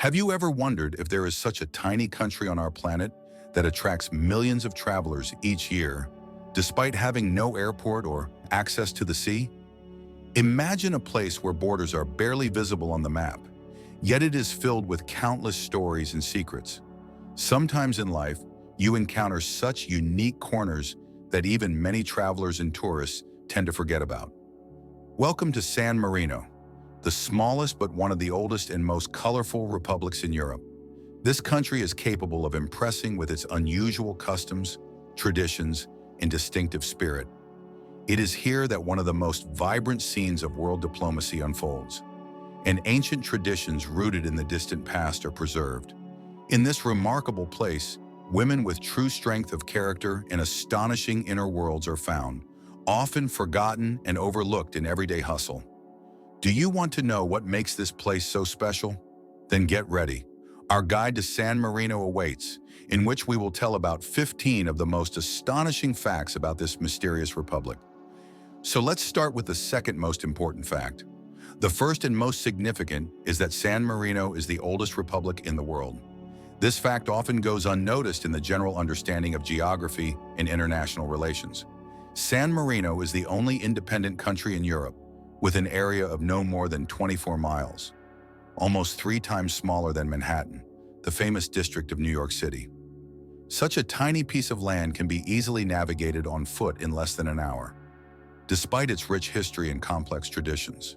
Have you ever wondered if there is such a tiny country on our planet that attracts millions of travelers each year, despite having no airport or access to the sea? Imagine a place where borders are barely visible on the map, yet it is filled with countless stories and secrets. Sometimes in life, you encounter such unique corners that even many travelers and tourists tend to forget about. Welcome to San Marino, the smallest but one of the oldest and most colorful republics in Europe. This country is capable of impressing with its unusual customs, traditions, and distinctive spirit. It is here that one of the most vibrant scenes of world diplomacy unfolds, and ancient traditions rooted in the distant past are preserved. In this remarkable place, women with true strength of character and astonishing inner worlds are found, often forgotten and overlooked in everyday hustle. Do you want to know what makes this place so special? Then get ready. Our guide to San Marino awaits, in which we will tell about 15 of the most astonishing facts about this mysterious republic. So let's start with the second most important fact. The first and most significant is that San Marino is the oldest republic in the world. This fact often goes unnoticed in the general understanding of geography and international relations. San Marino is the only independent country in Europe with an area of no more than 24 miles, almost 3 times smaller than Manhattan, the famous district of New York City. Such a tiny piece of land can be easily navigated on foot in less than an hour, despite its rich history and complex traditions.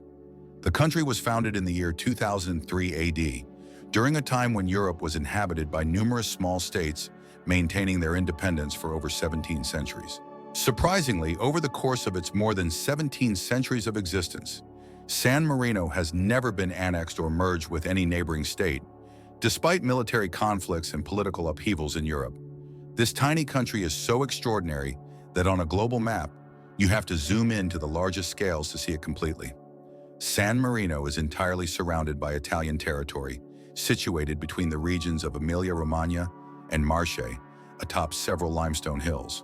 The country was founded in the year 2003 AD, during a time when Europe was inhabited by numerous small states, maintaining their independence for over 17 centuries. Surprisingly, over the course of its more than 17 centuries of existence, San Marino has never been annexed or merged with any neighboring state, despite military conflicts and political upheavals in Europe. This tiny country is so extraordinary that on a global map, you have to zoom in to the largest scales to see it completely. San Marino is entirely surrounded by Italian territory, situated between the regions of Emilia-Romagna and Marche, atop several limestone hills.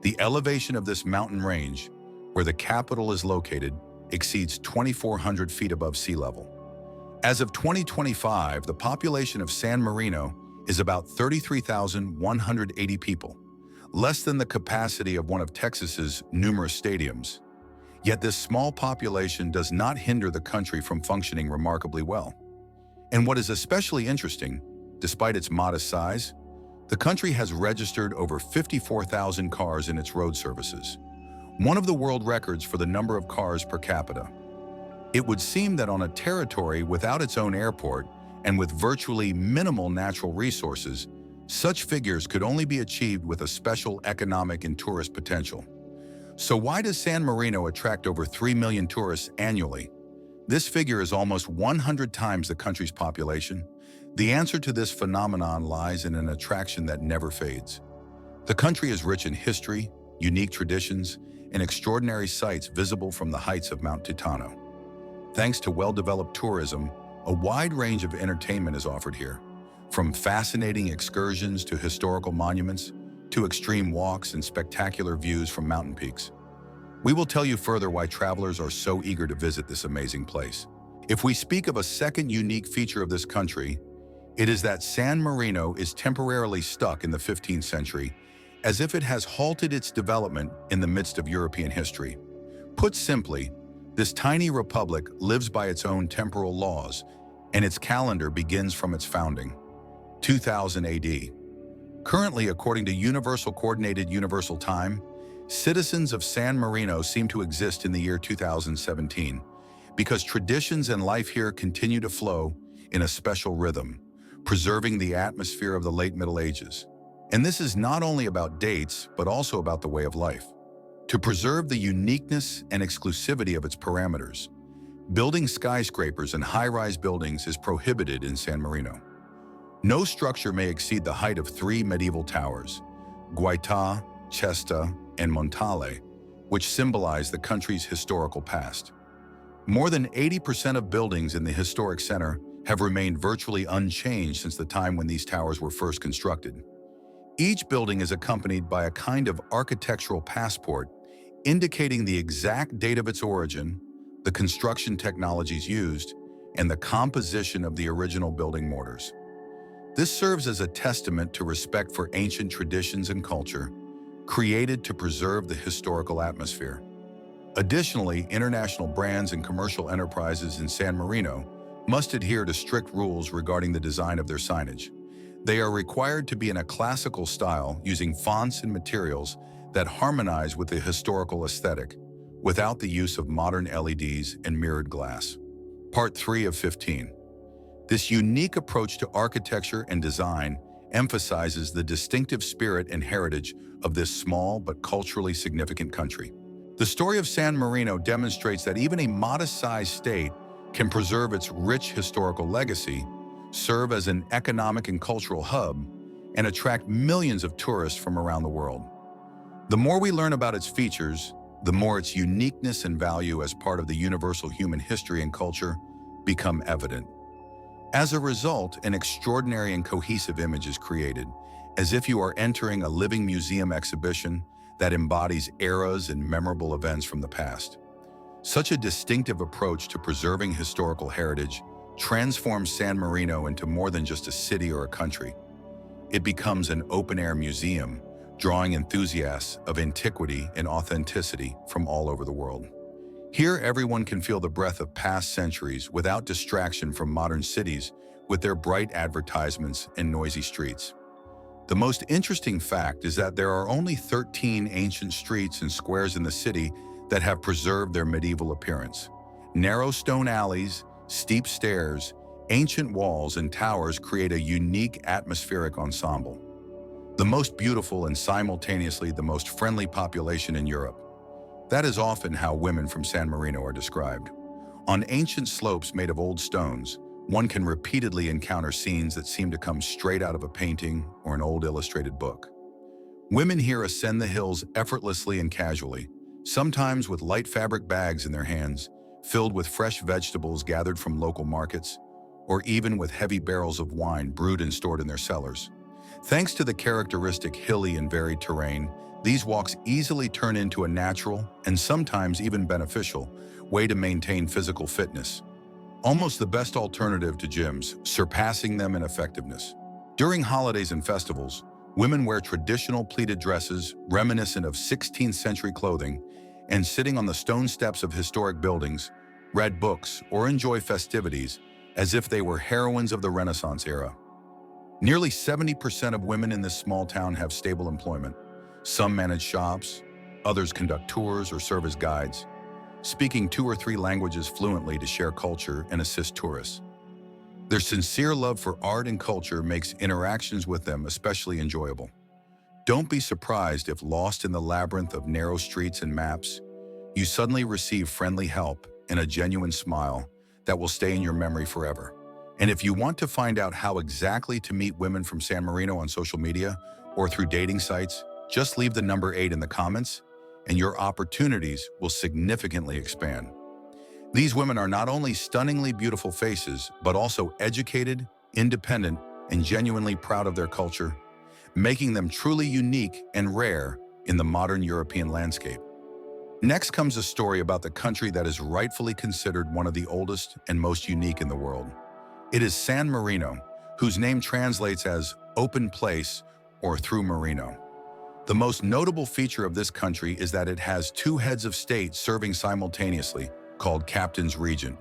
The elevation of this mountain range, where the capital is located, exceeds 2,400 feet above sea level. As of 2025, the population of San Marino is about 33,180 people, less than the capacity of one of Texas's numerous stadiums. Yet this small population does not hinder the country from functioning remarkably well. And what is especially interesting, despite its modest size, the country has registered over 54,000 cars in its road services, one of the world records for the number of cars per capita. It would seem that on a territory without its own airport and with virtually minimal natural resources, such figures could only be achieved with a special economic and tourist potential. So why does San Marino attract over 3 million tourists annually? This figure is almost 100 times the country's population. The answer to this phenomenon lies in an attraction that never fades. The country is rich in history, unique traditions, and extraordinary sights visible from the heights of Mount Titano. Thanks to well-developed tourism, a wide range of entertainment is offered here, from fascinating excursions to historical monuments, to extreme walks and spectacular views from mountain peaks. We will tell you further why travelers are so eager to visit this amazing place. If we speak of a second unique feature of this country, it is that San Marino is temporarily stuck in the 15th century, as if it has halted its development in the midst of European history. Put simply, this tiny republic lives by its own temporal laws, and its calendar begins from its founding, 2000 AD. Currently, according to Universal Coordinated Universal Time, citizens of San Marino seem to exist in the year 2017, because traditions and life here continue to flow in a special rhythm, preserving the atmosphere of the late Middle Ages. And this is not only about dates, but also about the way of life. To preserve the uniqueness and exclusivity of its parameters, building skyscrapers and high-rise buildings is prohibited in San Marino. No structure may exceed the height of 3 medieval towers, Guaita, Cesta, and Montale, which symbolize the country's historical past. More than 80% of buildings in the historic center have remained virtually unchanged since the time when these towers were first constructed. Each building is accompanied by a kind of architectural passport indicating the exact date of its origin, the construction technologies used, and the composition of the original building mortars. This serves as a testament to respect for ancient traditions and culture, created to preserve the historical atmosphere. Additionally, international brands and commercial enterprises in San Marino must adhere to strict rules regarding the design of their signage. They are required to be in a classical style using fonts and materials that harmonize with the historical aesthetic, without the use of modern LEDs and mirrored glass. Part 3 of 15. This unique approach to architecture and design emphasizes the distinctive spirit and heritage of this small but culturally significant country. The story of San Marino demonstrates that even a modest-sized state can preserve its rich historical legacy, serve as an economic and cultural hub, and attract millions of tourists from around the world. The more we learn about its features, the more its uniqueness and value as part of the universal human history and culture become evident. As a result, an extraordinary and cohesive image is created, as if you are entering a living museum exhibition that embodies eras and memorable events from the past. Such a distinctive approach to preserving historical heritage transforms San Marino into more than just a city or a country. It becomes an open-air museum, drawing enthusiasts of antiquity and authenticity from all over the world. Here, everyone can feel the breath of past centuries without distraction from modern cities with their bright advertisements and noisy streets. The most interesting fact is that there are only 13 ancient streets and squares in the city that have preserved their medieval appearance. Narrow stone alleys, steep stairs, ancient walls, and towers create a unique atmospheric ensemble. The most beautiful and simultaneously the most friendly population in Europe. That is often how women from San Marino are described. On ancient slopes made of old stones, one can repeatedly encounter scenes that seem to come straight out of a painting or an old illustrated book. Women here ascend the hills effortlessly and casually, sometimes with light fabric bags in their hands, filled with fresh vegetables gathered from local markets, or even with heavy barrels of wine brewed and stored in their cellars. Thanks to the characteristic hilly and varied terrain, these walks easily turn into a natural, and sometimes even beneficial, way to maintain physical fitness. Almost the best alternative to gyms, surpassing them in effectiveness. During holidays and festivals, women wear traditional pleated dresses reminiscent of 16th century clothing, and sitting on the stone steps of historic buildings, read books, or enjoy festivities as if they were heroines of the Renaissance era. Nearly 70% of women in this small town have stable employment. Some manage shops, others conduct tours or serve as guides, speaking 2 or 3 languages fluently to share culture and assist tourists. Their sincere love for art and culture makes interactions with them especially enjoyable. Don't be surprised if, lost in the labyrinth of narrow streets and maps, you suddenly receive friendly help and a genuine smile that will stay in your memory forever. And if you want to find out how exactly to meet women from San Marino on social media or through dating sites, just leave the number 8 in the comments, and your opportunities will significantly expand. These women are not only stunningly beautiful faces, but also educated, independent, and genuinely proud of their culture, making them truly unique and rare in the modern European landscape. Next comes a story about the country that is rightfully considered one of the oldest and most unique in the world. It is San Marino, whose name translates as open place or through Marino. The most notable feature of this country is that it has 2 heads of state serving simultaneously, called captains regent,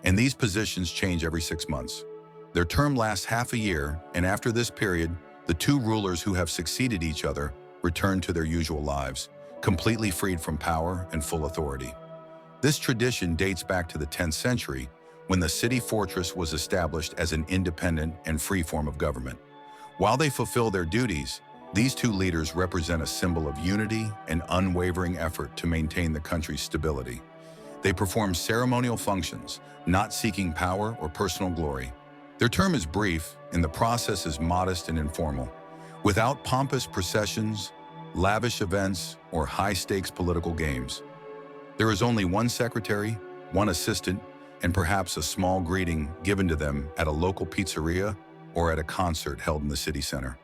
and these positions change every 6 months. Their term lasts half a year, and after this period, the 2 rulers who have succeeded each other return to their usual lives, completely freed from power and full authority. This tradition dates back to the 10th century, when the city fortress was established as an independent and free form of government. While they fulfill their duties, these 2 leaders represent a symbol of unity and unwavering effort to maintain the country's stability. They perform ceremonial functions, not seeking power or personal glory. Their term is brief, and the process is modest and informal, without pompous processions, lavish events, or high-stakes political games. There is only 1 secretary, 1 assistant, and perhaps a small greeting given to them at a local pizzeria or at a concert held in the city center.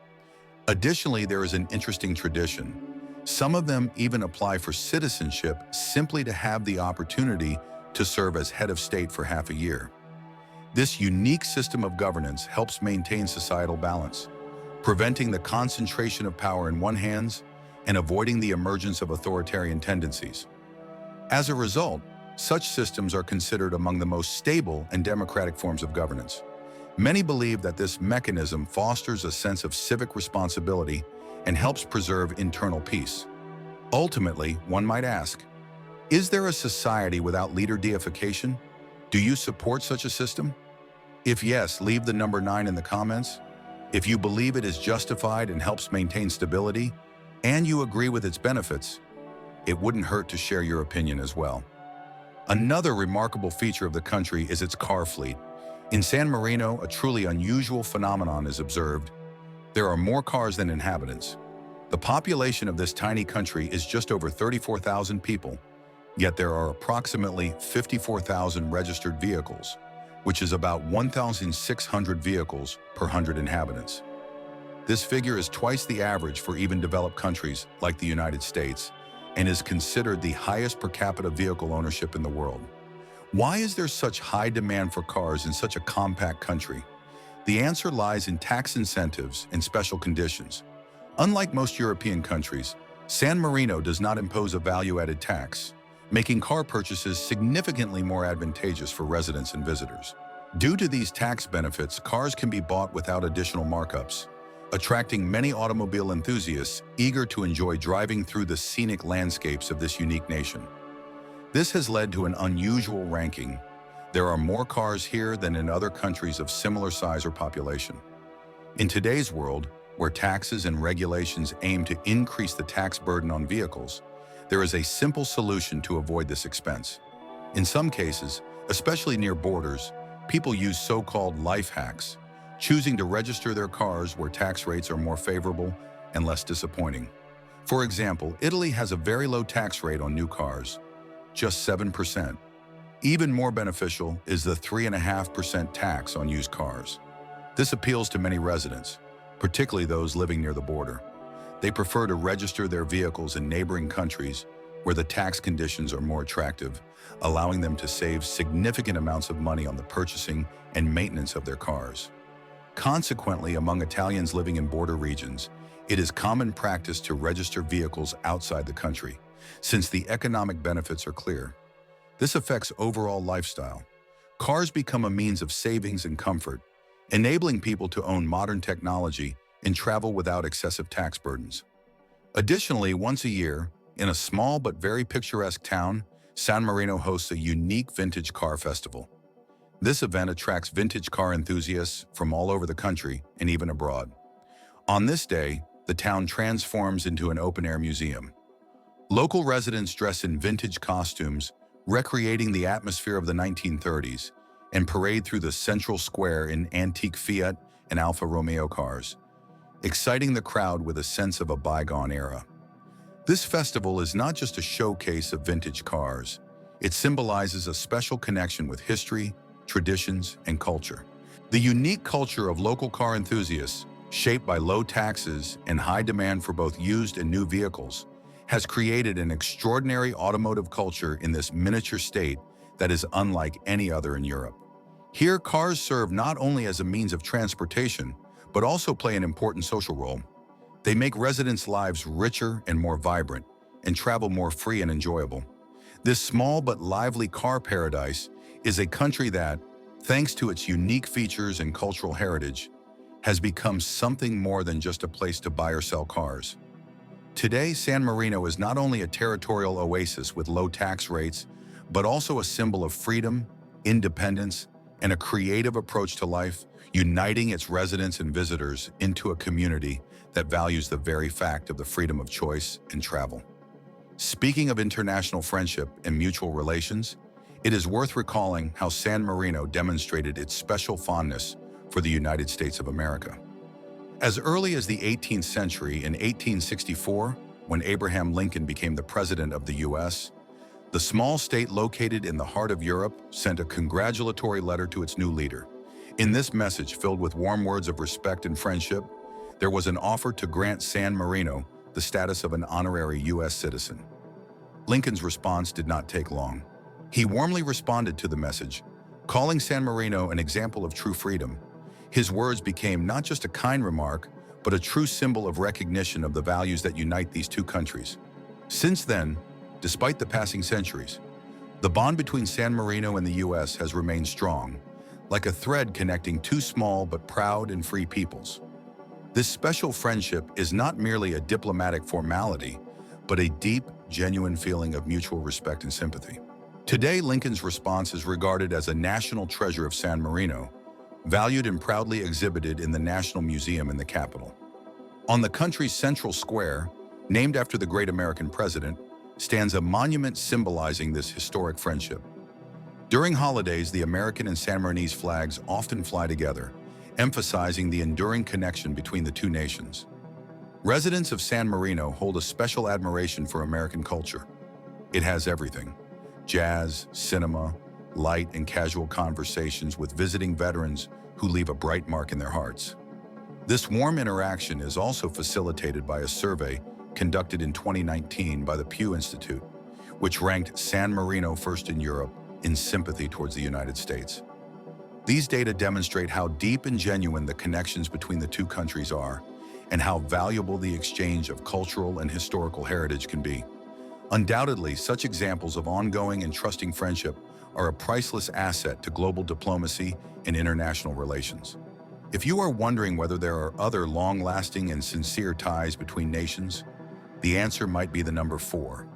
Additionally, there is an interesting tradition. Some of them even apply for citizenship simply to have the opportunity to serve as head of state for half a year. This unique system of governance helps maintain societal balance, preventing the concentration of power in one's hands and avoiding the emergence of authoritarian tendencies. As a result, such systems are considered among the most stable and democratic forms of governance. Many believe that this mechanism fosters a sense of civic responsibility and helps preserve internal peace. Ultimately, one might ask, is there a society without leader deification? Do you support such a system? If yes, leave the number 9 in the comments. If you believe it is justified and helps maintain stability, and you agree with its benefits, it wouldn't hurt to share your opinion as well. Another remarkable feature of the country is its car fleet. In San Marino, a truly unusual phenomenon is observed. There are more cars than inhabitants. The population of this tiny country is just over 34,000 people, yet there are approximately 54,000 registered vehicles, which is about 1,600 vehicles per 100 inhabitants. This figure is twice the average for even developed countries like the United States and is considered the highest per capita vehicle ownership in the world. Why is there such high demand for cars in such a compact country? The answer lies in tax incentives and special conditions. Unlike most European countries, San Marino does not impose a value-added tax, making car purchases significantly more advantageous for residents and visitors. Due to these tax benefits, cars can be bought without additional markups, attracting many automobile enthusiasts eager to enjoy driving through the scenic landscapes of this unique nation. This has led to an unusual ranking. There are more cars here than in other countries of similar size or population. In today's world, where taxes and regulations aim to increase the tax burden on vehicles, there is a simple solution to avoid this expense. In some cases, especially near borders, people use so-called life hacks, choosing to register their cars where tax rates are more favorable and less disappointing. For example, Italy has a very low tax rate on new cars, just 7%. Even more beneficial is the 3.5% tax on used cars. This appeals to many residents, particularly those living near the border. They prefer to register their vehicles in neighboring countries where the tax conditions are more attractive, allowing them to save significant amounts of money on the purchasing and maintenance of their cars. Consequently, among Italians living in border regions, it is common practice to register vehicles outside the country, since the economic benefits are clear. This affects overall lifestyle. Cars become a means of savings and comfort, enabling people to own modern technology and travel without excessive tax burdens. Additionally, once a year, in a small but very picturesque town, San Marino hosts a unique vintage car festival. This event attracts vintage car enthusiasts from all over the country and even abroad. On this day, the town transforms into an open-air museum. Local residents dress in vintage costumes, recreating the atmosphere of the 1930s, and parade through the central square in antique Fiat and Alfa Romeo cars, exciting the crowd with a sense of a bygone era. This festival is not just a showcase of vintage cars. It symbolizes a special connection with history, traditions, and culture. The unique culture of local car enthusiasts, shaped by low taxes and high demand for both used and new vehicles, has created an extraordinary automotive culture in this miniature state that is unlike any other in Europe. Here, cars serve not only as a means of transportation, but also play an important social role. They make residents' lives richer and more vibrant, and travel more free and enjoyable. This small but lively car paradise is a country that, thanks to its unique features and cultural heritage, has become something more than just a place to buy or sell cars. Today, San Marino is not only a territorial oasis with low tax rates, but also a symbol of freedom, independence, and a creative approach to life, uniting its residents and visitors into a community that values the very fact of the freedom of choice and travel. Speaking of international friendship and mutual relations, it is worth recalling how San Marino demonstrated its special fondness for the United States of America. As early as the 18th century, in 1864, when Abraham Lincoln became the President of the U.S., the small state located in the heart of Europe sent a congratulatory letter to its new leader. In this message, filled with warm words of respect and friendship, there was an offer to grant San Marino the status of an honorary U.S. citizen. Lincoln's response did not take long. He warmly responded to the message, Calling San Marino an example of true freedom, his words became not just a kind remark, but a true symbol of recognition of the values that unite these two countries. Since then, despite the passing centuries, the bond between San Marino and the U.S. has remained strong, like a thread connecting two small but proud and free peoples. This special friendship is not merely a diplomatic formality, but a deep, genuine feeling of mutual respect and sympathy. Today, Lincoln's response is regarded as a national treasure of San Marino, valued and proudly exhibited in the National Museum in the capital. On the country's central square, named after the great American president, stands a monument symbolizing this historic friendship. During holidays, the American and San Marinese flags often fly together, emphasizing the enduring connection between the two nations. Residents of San Marino hold a special admiration for American culture. It has everything: jazz, cinema, light and casual conversations with visiting veterans who leave a bright mark in their hearts. This warm interaction is also facilitated by a survey conducted in 2019 by the Pew Institute, which ranked San Marino first in Europe in sympathy towards the United States. These data demonstrate how deep and genuine the connections between the two countries are, and how valuable the exchange of cultural and historical heritage can be. Undoubtedly, such examples of ongoing and trusting friendship are a priceless asset to global diplomacy and international relations. If you are wondering whether there are other long-lasting and sincere ties between nations, the answer might be the number 4.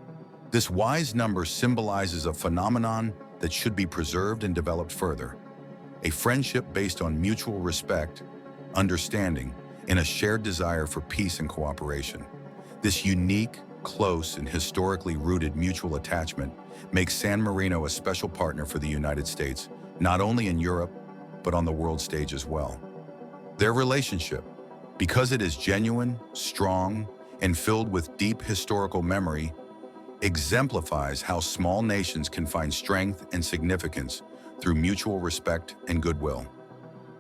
This wise number symbolizes a phenomenon that should be preserved and developed further: a friendship based on mutual respect, understanding, and a shared desire for peace and cooperation. This unique, close, and historically rooted mutual attachment makes San Marino a special partner for the United States, not only in Europe, but on the world stage as well. Their relationship, because it is genuine, strong, and filled with deep historical memory, exemplifies how small nations can find strength and significance through mutual respect and goodwill.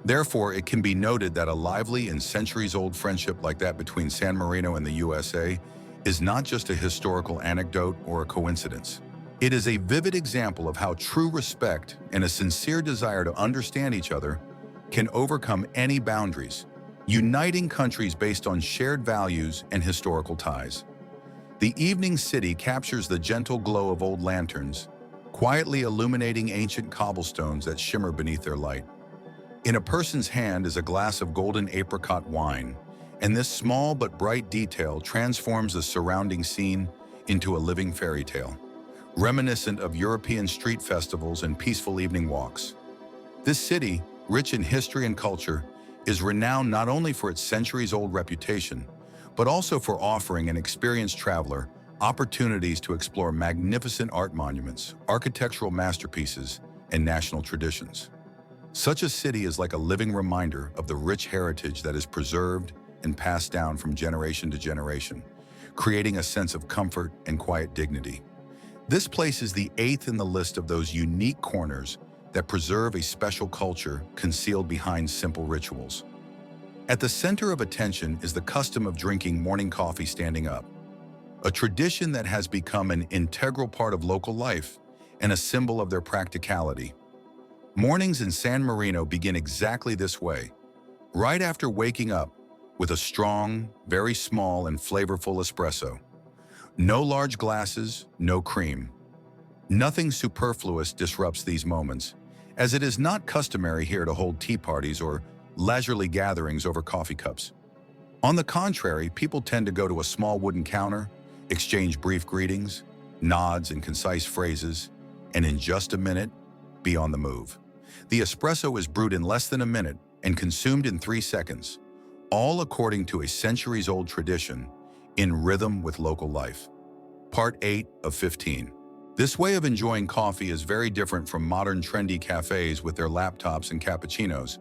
Therefore, it can be noted that a lively and centuries-old friendship like that between San Marino and the USA is not just a historical anecdote or a coincidence. It is a vivid example of how true respect and a sincere desire to understand each other can overcome any boundaries, uniting countries based on shared values and historical ties. The evening city captures the gentle glow of old lanterns, quietly illuminating ancient cobblestones that shimmer beneath their light. In a person's hand is a glass of golden apricot wine, and this small but bright detail transforms the surrounding scene into a living fairy tale, reminiscent of European street festivals and peaceful evening walks. This city, rich in history and culture, is renowned not only for its centuries-old reputation, but also for offering an experienced traveler opportunities to explore magnificent art monuments, architectural masterpieces, and national traditions. Such a city is like a living reminder of the rich heritage that is preserved and passed down from generation to generation, creating a sense of comfort and quiet dignity. This place is the 8th in the list of those unique corners that preserve a special culture concealed behind simple rituals. At the center of attention is the custom of drinking morning coffee standing up, a tradition that has become an integral part of local life and a symbol of their practicality. Mornings in San Marino begin exactly this way, right after waking up with a strong, very small and flavorful espresso. No large glasses, no cream. Nothing superfluous disrupts these moments, as it is not customary here to hold tea parties or leisurely gatherings over coffee cups. On the contrary, people tend to go to a small wooden counter, exchange brief greetings, nods and concise phrases, and in just a minute, be on the move. The espresso is brewed in less than a minute and consumed in 3 seconds, all according to a centuries-old tradition, in rhythm with local life. Part 8 of 15. This way of enjoying coffee is very different from modern trendy cafes with their laptops and cappuccinos,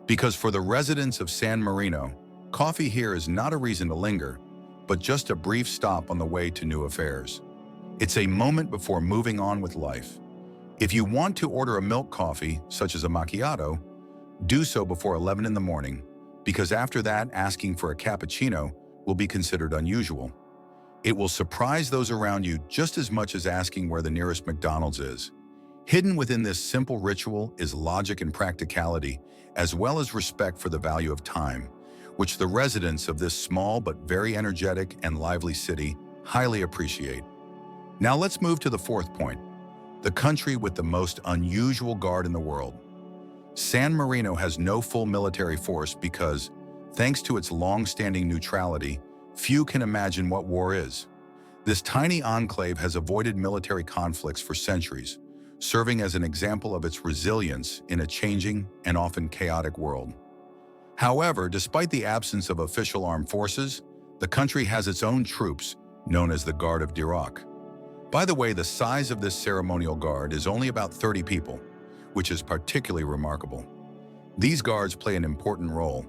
because for the residents of San Marino, coffee here is not a reason to linger, but just a brief stop on the way to new affairs. It's a moment before moving on with life. If you want to order a milk coffee, such as a macchiato, do so before 11 in the morning, because after that, asking for a cappuccino will be considered unusual. It will surprise those around you just as much as asking where the nearest McDonald's is. Hidden within this simple ritual is logic and practicality, as well as respect for the value of time, which the residents of this small but very energetic and lively city highly appreciate. Now let's move to the fourth point, the country with the most unusual guard in the world. San Marino has no full military force because, thanks to its long-standing neutrality, few can imagine what war is. This tiny enclave has avoided military conflicts for centuries, serving as an example of its resilience in a changing and often chaotic world. However, despite the absence of official armed forces, the country has its own troops, known as the Guard of Dirac. By the way, the size of this ceremonial guard is only about 30 people, which is particularly remarkable. These guards play an important role.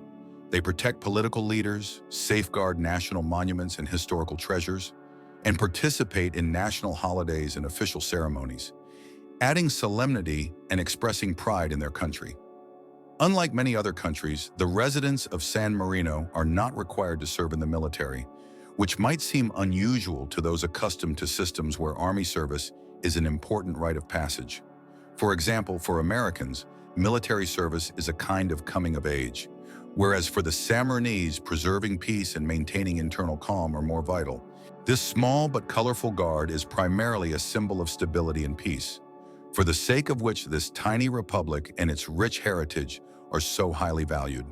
They protect political leaders, safeguard national monuments and historical treasures, and participate in national holidays and official ceremonies, adding solemnity and expressing pride in their country. Unlike many other countries, the residents of San Marino are not required to serve in the military, which might seem unusual to those accustomed to systems where army service is an important rite of passage. For example, for Americans, military service is a kind of coming of age, whereas for the Sammarinese, preserving peace and maintaining internal calm are more vital. This small but colorful guard is primarily a symbol of stability and peace, for the sake of which this tiny republic and its rich heritage are so highly valued.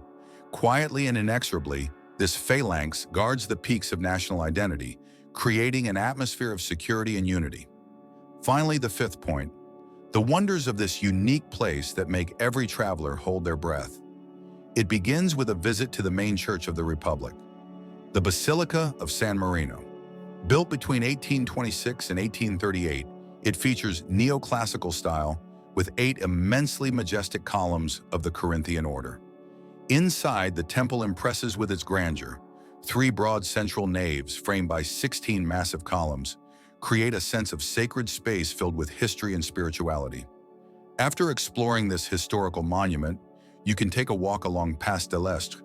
Quietly and inexorably, this phalanx guards the peaks of national identity, creating an atmosphere of security and unity. Finally, the fifth point, the wonders of this unique place that make every traveler hold their breath. It begins with a visit to the main church of the Republic, the Basilica of San Marino. Built between 1826 and 1838, it features neoclassical style with 8 immensely majestic columns of the Corinthian order. Inside, the temple impresses with its grandeur. 3 broad central naves framed by 16 massive columns create a sense of sacred space filled with history and spirituality. After exploring this historical monument, you can take a walk along Pas de l'Estre,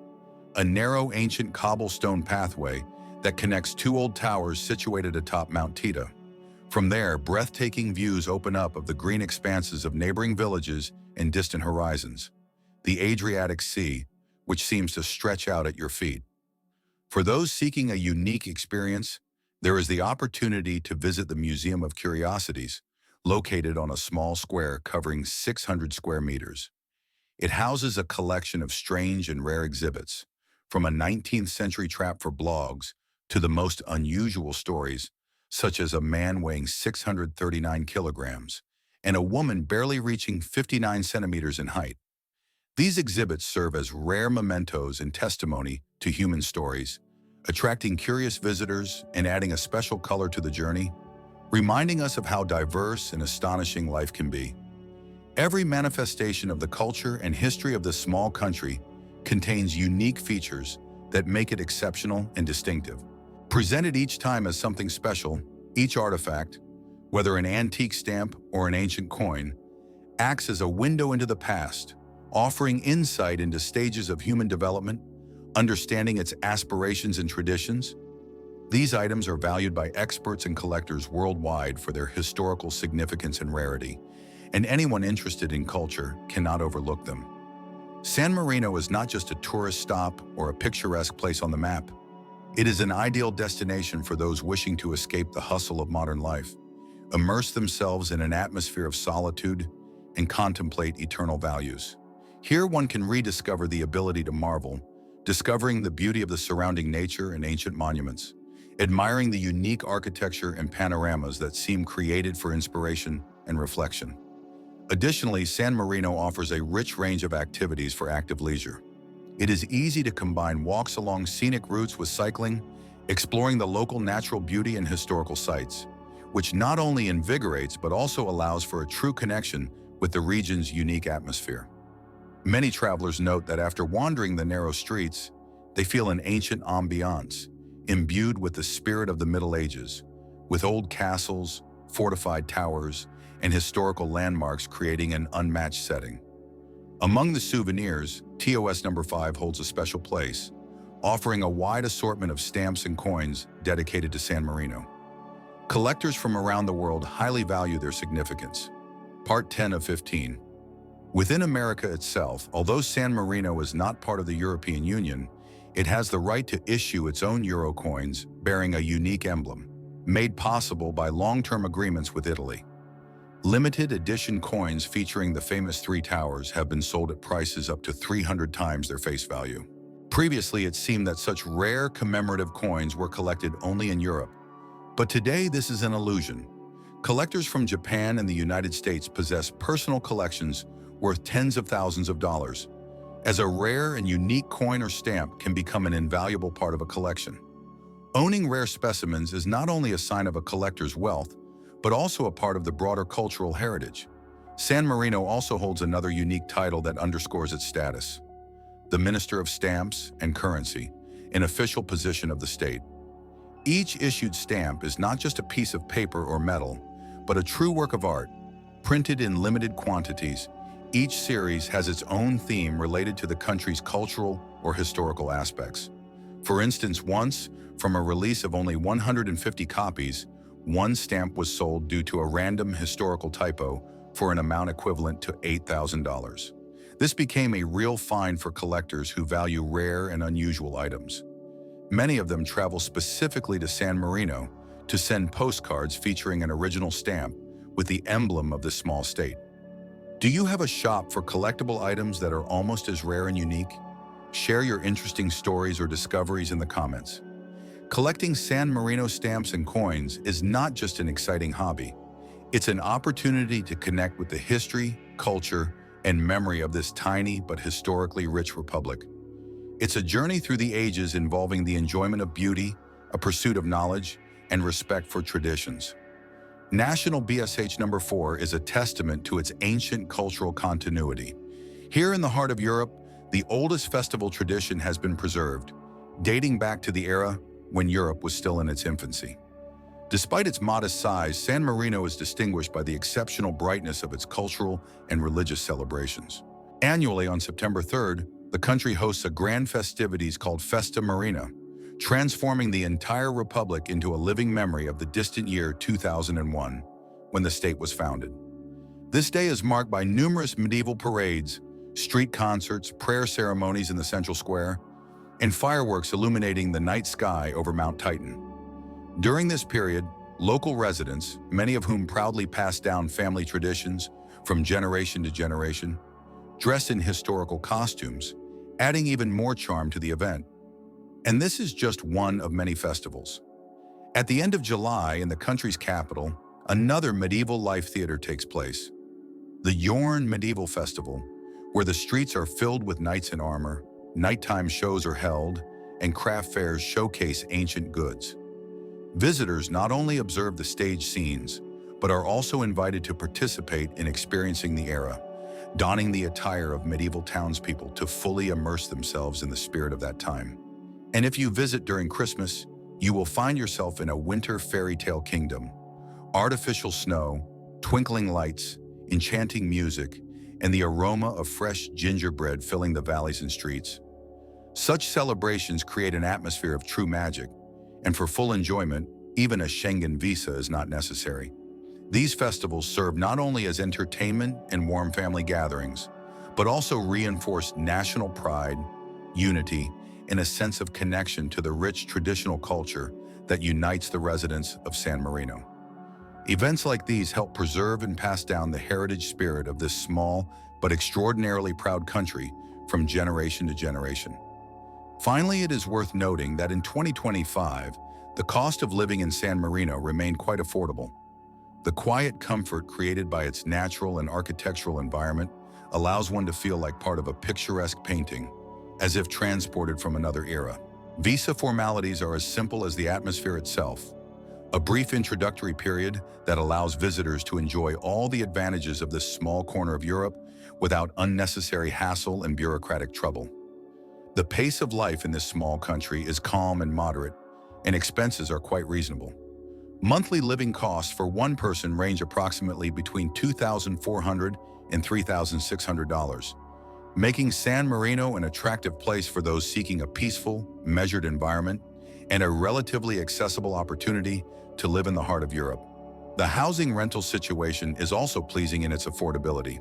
a narrow ancient cobblestone pathway that connects 2 old towers situated atop Mount Tita. From there, breathtaking views open up of the green expanses of neighboring villages and distant horizons, the Adriatic Sea, which seems to stretch out at your feet. For those seeking a unique experience, there is the opportunity to visit the Museum of Curiosities, located on a small square covering 600 square meters. It houses a collection of strange and rare exhibits, from a 19th century trap for blogs to the most unusual stories, such as a man weighing 639 kilograms and a woman barely reaching 59 centimeters in height. These exhibits serve as rare mementos and testimony to human stories, attracting curious visitors and adding a special color to the journey, reminding us of how diverse and astonishing life can be. Every manifestation of the culture and history of this small country contains unique features that make it exceptional and distinctive. Presented each time as something special, each artifact, whether an antique stamp or an ancient coin, acts as a window into the past, offering insight into stages of human development, understanding its aspirations and traditions. These items are valued by experts and collectors worldwide for their historical significance and rarity, and anyone interested in culture cannot overlook them. San Marino is not just a tourist stop or a picturesque place on the map. It is an ideal destination for those wishing to escape the hustle of modern life, immerse themselves in an atmosphere of solitude, and contemplate eternal values. Here one can rediscover the ability to marvel, discovering the beauty of the surrounding nature and ancient monuments, admiring the unique architecture and panoramas that seem created for inspiration and reflection. Additionally, San Marino offers a rich range of activities for active leisure. It is easy to combine walks along scenic routes with cycling, exploring the local natural beauty and historical sites, which not only invigorates but also allows for a true connection with the region's unique atmosphere. Many travelers note that after wandering the narrow streets, they feel an ancient ambiance, imbued with the spirit of the Middle Ages, with old castles, fortified towers, and historical landmarks creating an unmatched setting. Among the souvenirs, TOS number 5 holds a special place, offering a wide assortment of stamps and coins dedicated to San Marino. Collectors from around the world highly value their significance. Part 10 of 15. Within America itself, although San Marino is not part of the European Union, it has the right to issue its own euro coins bearing a unique emblem, made possible by long-term agreements with Italy. Limited edition coins featuring the famous three towers have been sold at prices up to 300 times their face value. Previously, it seemed that such rare commemorative coins were collected only in Europe. But today, this is an illusion. Collectors from Japan and the United States possess personal collections worth tens of thousands of dollars, as a rare and unique coin or stamp can become an invaluable part of a collection. Owning rare specimens is not only a sign of a collector's wealth, but also a part of the broader cultural heritage. San Marino also holds another unique title that underscores its status: the Minister of Stamps and Currency, an official position of the state. Each issued stamp is not just a piece of paper or metal, but a true work of art, printed in limited quantities. Each series has its own theme related to the country's cultural or historical aspects. For instance, once, from a release of only 150 copies, one stamp was sold due to a random historical typo for an amount equivalent to $8,000. This became a real find for collectors who value rare and unusual items. Many of them travel specifically to San Marino to send postcards featuring an original stamp with the emblem of this small state. Do you have a shop for collectible items that are almost as rare and unique? Share your interesting stories or discoveries in the comments. Collecting San Marino stamps and coins is not just an exciting hobby. It's an opportunity to connect with the history, culture, and memory of this tiny but historically rich republic. It's a journey through the ages involving the enjoyment of beauty, a pursuit of knowledge, and respect for traditions. National BSH number 4 is a testament to its ancient cultural continuity. Here in the heart of Europe, the oldest festival tradition has been preserved, dating back to the era when Europe was still in its infancy. Despite its modest size, San Marino is distinguished by the exceptional brightness of its cultural and religious celebrations. Annually, on September 3rd, the country hosts a grand festivities called Festa Marina, transforming the entire republic into a living memory of the distant year 2001, when the state was founded. This day is marked by numerous medieval parades, street concerts, prayer ceremonies in the central square, and fireworks illuminating the night sky over Mount Titan. During this period, local residents, many of whom proudly pass down family traditions from generation to generation, dress in historical costumes, adding even more charm to the event. And this is just one of many festivals. At the end of July, in the country's capital, another medieval life theater takes place. The Yorn Medieval Festival, where the streets are filled with knights in armor, nighttime shows are held, and craft fairs showcase ancient goods. Visitors not only observe the stage scenes, but are also invited to participate in experiencing the era, donning the attire of medieval townspeople to fully immerse themselves in the spirit of that time. And if you visit during Christmas, you will find yourself in a winter fairy tale kingdom. Artificial snow, twinkling lights, enchanting music, and the aroma of fresh gingerbread filling the valleys and streets. Such celebrations create an atmosphere of true magic, and for full enjoyment, even a Schengen visa is not necessary. These festivals serve not only as entertainment and warm family gatherings, but also reinforce national pride, unity, and a sense of connection to the rich traditional culture that unites the residents of San Marino. Events like these help preserve and pass down the heritage spirit of this small but extraordinarily proud country from generation to generation. Finally, it is worth noting that in 2025, the cost of living in San Marino remained quite affordable. The quiet comfort created by its natural and architectural environment allows one to feel like part of a picturesque painting, as if transported from another era. Visa formalities are as simple as the atmosphere itself, a brief introductory period that allows visitors to enjoy all the advantages of this small corner of Europe without unnecessary hassle and bureaucratic trouble. The pace of life in this small country is calm and moderate, and expenses are quite reasonable. Monthly living costs for one person range approximately between $2,400 and $3,600, making San Marino an attractive place for those seeking a peaceful, measured environment and a relatively accessible opportunity to live in the heart of Europe. The housing rental situation is also pleasing in its affordability.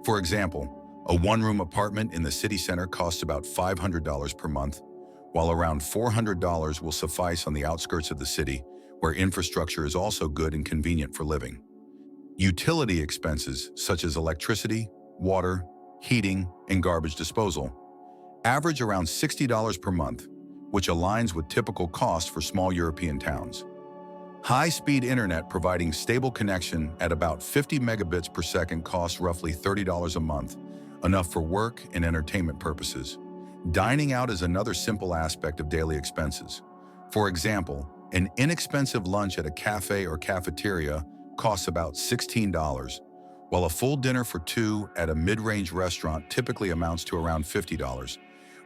For example, a one-room apartment in the city center costs about $500 per month, while around $400 will suffice on the outskirts of the city, where infrastructure is also good and convenient for living. Utility expenses, such as electricity, water, heating, and garbage disposal, average around $60 per month, which aligns with typical costs for small European towns. High-speed internet providing stable connection at about 50 megabits per second costs roughly $30 a month, enough for work and entertainment purposes. Dining out is another simple aspect of daily expenses. For example, an inexpensive lunch at a cafe or cafeteria costs about $16, while a full dinner for two at a mid-range restaurant typically amounts to around $50,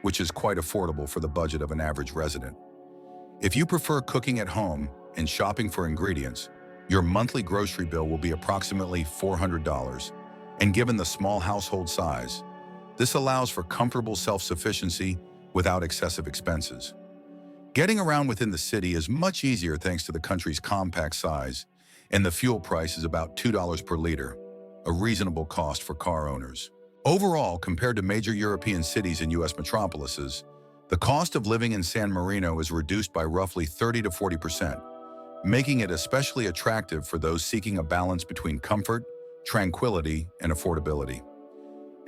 which is quite affordable for the budget of an average resident. If you prefer cooking at home and shopping for ingredients, your monthly grocery bill will be approximately $400. And given the small household size, this allows for comfortable self-sufficiency without excessive expenses. Getting around within the city is much easier thanks to the country's compact size, and the fuel price is about $2 per liter, a reasonable cost for car owners. Overall, compared to major European cities and U.S. metropolises, the cost of living in San Marino is reduced by roughly 30 to 40%, making it especially attractive for those seeking a balance between comfort, tranquility, and affordability.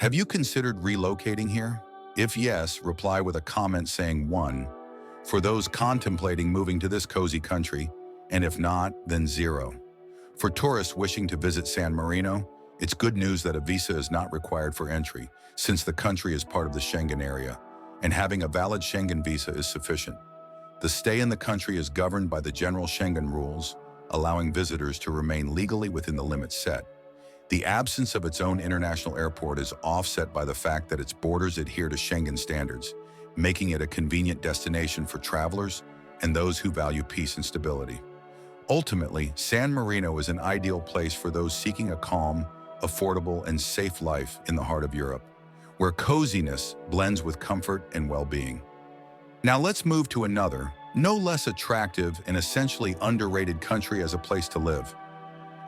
Have you considered relocating here? If yes, reply with a comment saying 1 for those contemplating moving to this cozy country, and if not, then 0. For tourists wishing to visit San Marino, it's good news that a visa is not required for entry, since the country is part of the Schengen area, and having a valid Schengen visa is sufficient. The stay in the country is governed by the general Schengen rules, allowing visitors to remain legally within the limits set. The absence of its own international airport is offset by the fact that its borders adhere to Schengen standards, making it a convenient destination for travelers and those who value peace and stability. Ultimately, San Marino is an ideal place for those seeking a calm, affordable, and safe life in the heart of Europe, where coziness blends with comfort and well-being. Now let's move to another, no less attractive and essentially underrated country as a place to live.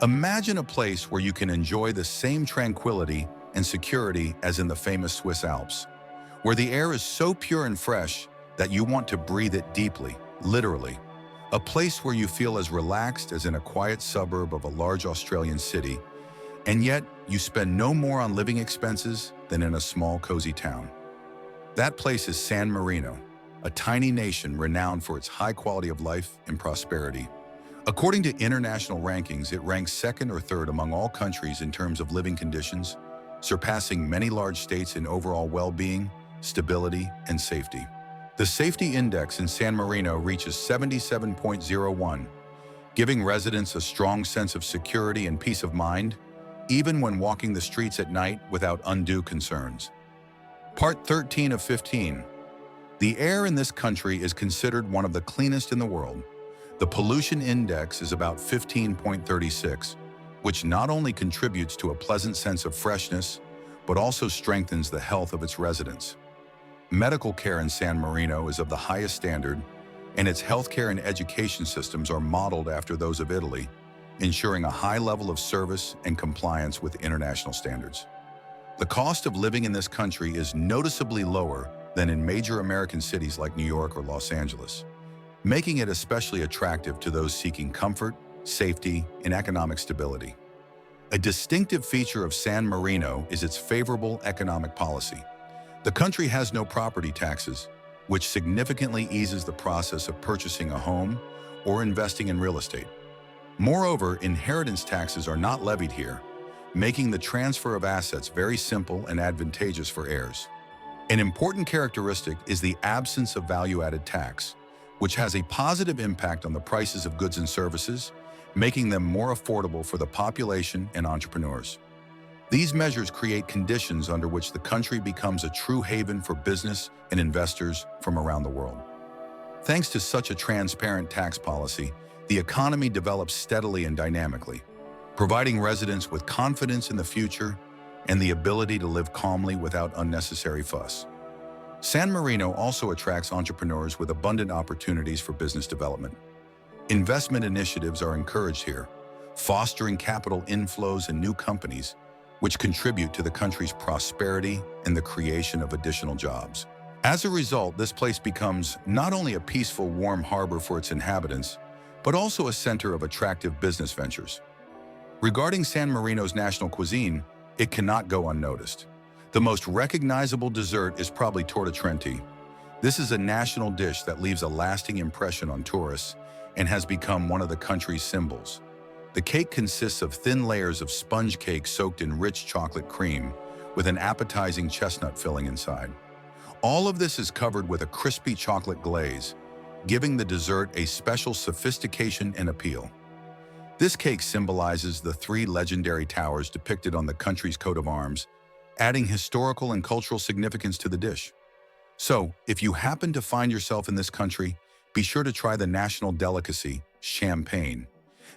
Imagine a place where you can enjoy the same tranquility and security as in the famous Swiss Alps, where the air is so pure and fresh that you want to breathe it deeply, literally. A place where you feel as relaxed as in a quiet suburb of a large Australian city, and yet you spend no more on living expenses than in a small, cozy town. That place is San Marino, a tiny nation renowned for its high quality of life and prosperity. According to international rankings, it ranks second or third among all countries in terms of living conditions, surpassing many large states in overall well-being, stability, and safety. The safety index in San Marino reaches 77.01, giving residents a strong sense of security and peace of mind, even when walking the streets at night without undue concerns. Part 13 of 15. The air in this country is considered one of the cleanest in the world. The pollution index is about 15.36, which not only contributes to a pleasant sense of freshness, but also strengthens the health of its residents. Medical care in San Marino is of the highest standard, and its healthcare and education systems are modeled after those of Italy, ensuring a high level of service and compliance with international standards. The cost of living in this country is noticeably lower than in major American cities like New York or Los Angeles, making it especially attractive to those seeking comfort, safety, and economic stability. A distinctive feature of San Marino is its favorable economic policy. The country has no property taxes, which significantly eases the process of purchasing a home or investing in real estate. Moreover, inheritance taxes are not levied here, making the transfer of assets very simple and advantageous for heirs. An important characteristic is the absence of value-added tax, which has a positive impact on the prices of goods and services, making them more affordable for the population and entrepreneurs. These measures create conditions under which the country becomes a true haven for business and investors from around the world. Thanks to such a transparent tax policy, the economy develops steadily and dynamically, providing residents with confidence in the future and the ability to live calmly without unnecessary fuss. San Marino also attracts entrepreneurs with abundant opportunities for business development. Investment initiatives are encouraged here, fostering capital inflows and new companies, which contribute to the country's prosperity and the creation of additional jobs. As a result, this place becomes not only a peaceful, warm harbor for its inhabitants, but also a center of attractive business ventures. Regarding San Marino's national cuisine, it cannot go unnoticed. The most recognizable dessert is probably torta trenti. This is a national dish that leaves a lasting impression on tourists and has become one of the country's symbols. The cake consists of thin layers of sponge cake soaked in rich chocolate cream, with an appetizing chestnut filling inside. All of this is covered with a crispy chocolate glaze, giving the dessert a special sophistication and appeal. This cake symbolizes the three legendary towers depicted on the country's coat of arms, adding historical and cultural significance to the dish. So, if you happen to find yourself in this country, be sure to try the national delicacy, champagne,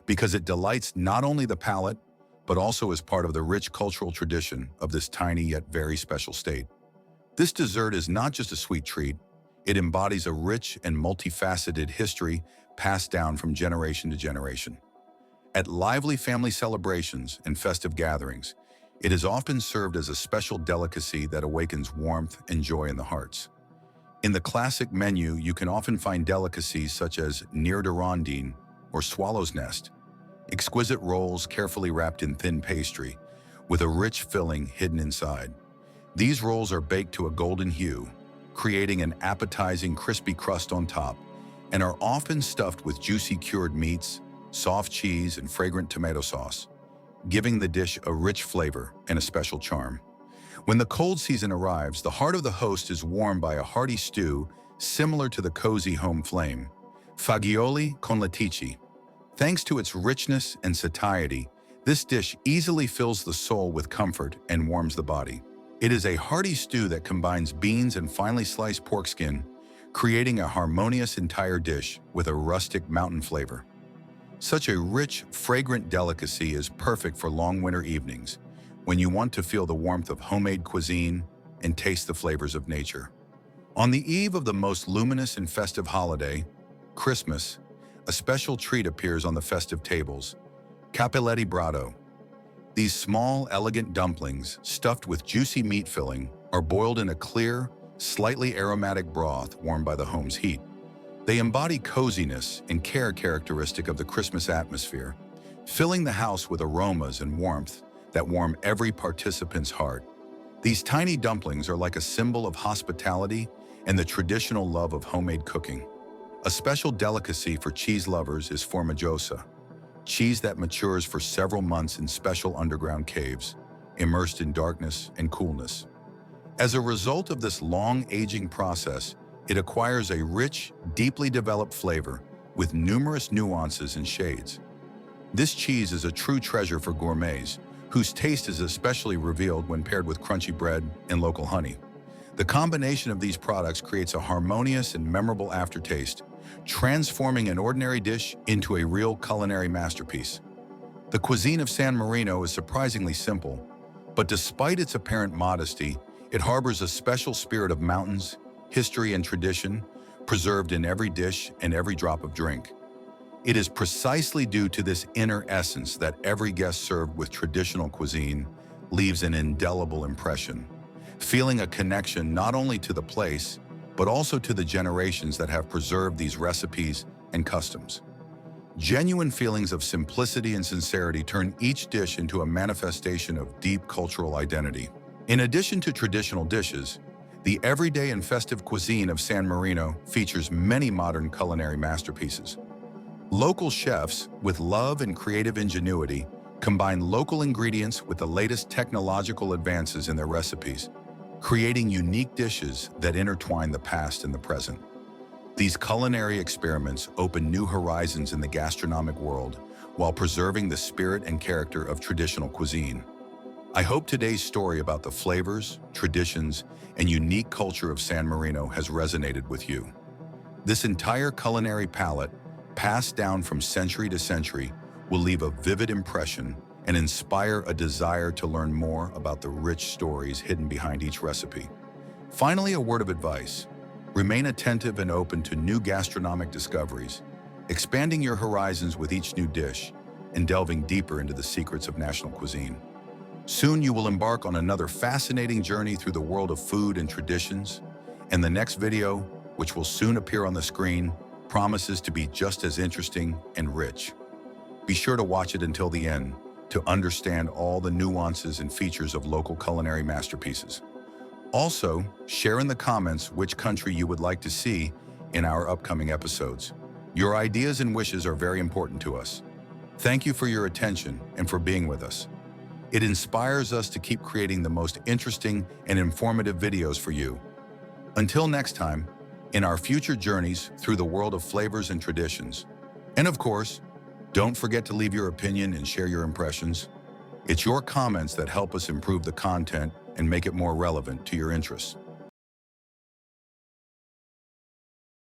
because it delights not only the palate, but also is part of the rich cultural tradition of this tiny yet very special state. This dessert is not just a sweet treat, it embodies a rich and multifaceted history passed down from generation to generation. At lively family celebrations and festive gatherings, it is often served as a special delicacy that awakens warmth and joy in the hearts. In the classic menu, you can often find delicacies such as nir de rondine or swallow's nest, exquisite rolls carefully wrapped in thin pastry, with a rich filling hidden inside. These rolls are baked to a golden hue, creating an appetizing crispy crust on top, and are often stuffed with juicy cured meats, soft cheese, and fragrant tomato sauce, giving the dish a rich flavor and a special charm. When the cold season arrives, the heart of the host is warmed by a hearty stew similar to the cozy home flame, fagioli con lenticchie. Thanks to its richness and satiety, this dish easily fills the soul with comfort and warms the body. It is a hearty stew that combines beans and finely sliced pork skin, creating a harmonious entire dish with a rustic mountain flavor. Such a rich, fragrant delicacy is perfect for long winter evenings, when you want to feel the warmth of homemade cuisine and taste the flavors of nature. On the eve of the most luminous and festive holiday, Christmas, a special treat appears on the festive tables, capelletti brado. These small, elegant dumplings, stuffed with juicy meat filling, are boiled in a clear, slightly aromatic broth warmed by the home's heat. They embody coziness and care characteristic of the Christmas atmosphere, filling the house with aromas and warmth that warm every participant's heart. These tiny dumplings are like a symbol of hospitality and the traditional love of homemade cooking. A special delicacy for cheese lovers is formaggiosa, cheese that matures for several months in special underground caves, immersed in darkness and coolness. As a result of this long aging process, it acquires a rich, deeply developed flavor with numerous nuances and shades. This cheese is a true treasure for gourmets, whose taste is especially revealed when paired with crunchy bread and local honey. The combination of these products creates a harmonious and memorable aftertaste, transforming an ordinary dish into a real culinary masterpiece. The cuisine of San Marino is surprisingly simple, but despite its apparent modesty, it harbors a special spirit of mountains, history, and tradition, preserved in every dish and every drop of drink. It is precisely due to this inner essence that every guest served with traditional cuisine leaves an indelible impression, feeling a connection not only to the place, but also to the generations that have preserved these recipes and customs. Genuine feelings of simplicity and sincerity turn each dish into a manifestation of deep cultural identity. In addition to traditional dishes, the everyday and festive cuisine of San Marino features many modern culinary masterpieces. Local chefs, with love and creative ingenuity, combine local ingredients with the latest technological advances in their recipes, creating unique dishes that intertwine the past and the present. These culinary experiments open new horizons in the gastronomic world while preserving the spirit and character of traditional cuisine. I hope today's story about the flavors, traditions, and unique culture of San Marino has resonated with you. This entire culinary palette, passed down from century to century, will leave a vivid impression and inspire a desire to learn more about the rich stories hidden behind each recipe. Finally, a word of advice. Remain attentive and open to new gastronomic discoveries, expanding your horizons with each new dish, and delving deeper into the secrets of national cuisine. Soon you will embark on another fascinating journey through the world of food and traditions, and the next video, which will soon appear on the screen, promises to be just as interesting and rich. Be sure to watch it until the end to understand all the nuances and features of local culinary masterpieces. Also, share in the comments which country you would like to see in our upcoming episodes. Your ideas and wishes are very important to us. Thank you for your attention and for being with us. It inspires us to keep creating the most interesting and informative videos for you. Until next time, in our future journeys through the world of flavors and traditions. And of course, don't forget to leave your opinion and share your impressions. It's your comments that help us improve the content and make it more relevant to your interests.